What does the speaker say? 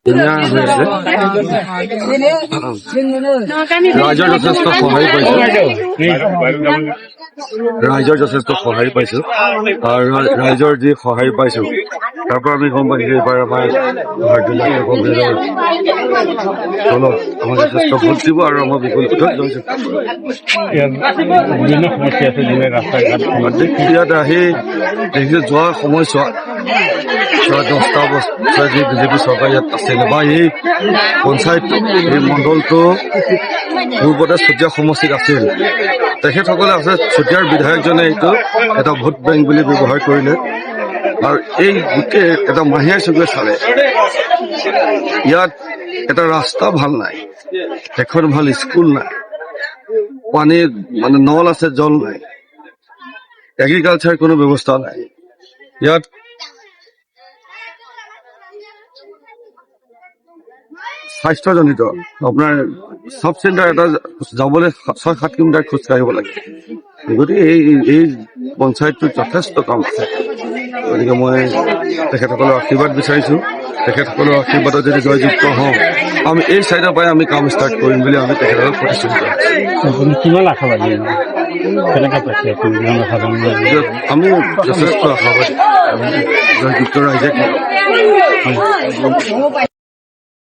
ধুনীয়া হৈ আছে। ৰাইজৰ যথেষ্ট সহায় পাইছো, ৰাইজৰ যথেষ্ট সহায় পাইছো আৰু ৰাইজৰ যি সহায় পাইছো তাৰ পৰা আমি গম পাইছো এইবাৰ আমাৰ ভাৰতীয় কংগ্ৰেছৰ দলত আমাৰ যথেষ্ট ভোট দিব আৰু আমাৰ বিপুল ভোটত জয়যুক্ত বিভিন্ন সমস্যা আছে, যেনে ৰাস্তা ঘাট। ইয়াত আহি দেখিছো যোৱা সময়ছোৱা 10টা বছৰ যি বিজেপি চৰকাৰ ইয়াত আছিলে বা এই পঞ্চায়ত এই মণ্ডলটো পূৰ্বতে চুতীয়া সমষ্টিত আছিল, তেখেতসকলে আছে চুতীয়াৰ বিধায়কজনে এইটো এটা ভোট বেংক বুলি ব্যৱহাৰ কৰিলে আৰু এই গোটেই এটা মাহিয়াই চকুৱে চালে। ইয়াত এটা ৰাস্তা ভাল নাই, এখন ভাল স্কুল নাই, পানীৰ মানে নল আছে, জল নাই, এগ্ৰিকালচাৰ কোনো ব্যৱস্থা নাই। ইয়াত স্বাস্থ্যজনিত আপোনাৰ চাব চেণ্টাৰ এটা যাবলৈ 6-7 কিলোমিটাৰ খোজ কাঢ়িব লাগে। গতিকে এই পঞ্চায়তটোত যথেষ্ট কাম আছে। গতিকে মই তেখেতসকলৰ আশীৰ্বাদ বিচাৰিছো, তেখেতসকলৰ আশীৰ্বাদত যদি জয়যুক্ত হওঁ আমি এই চাইডৰ পৰাই আমি কাম ষ্টাৰ্ট কৰিম বুলি আমি তেখেতসকলক প্ৰতিশ্ৰুতি দিছোঁ। কিমান আশাবাদী, কেনেকৈ পাইছে আমি যথেষ্ট আশাবাদী, জয়যুক্ত ৰাইজে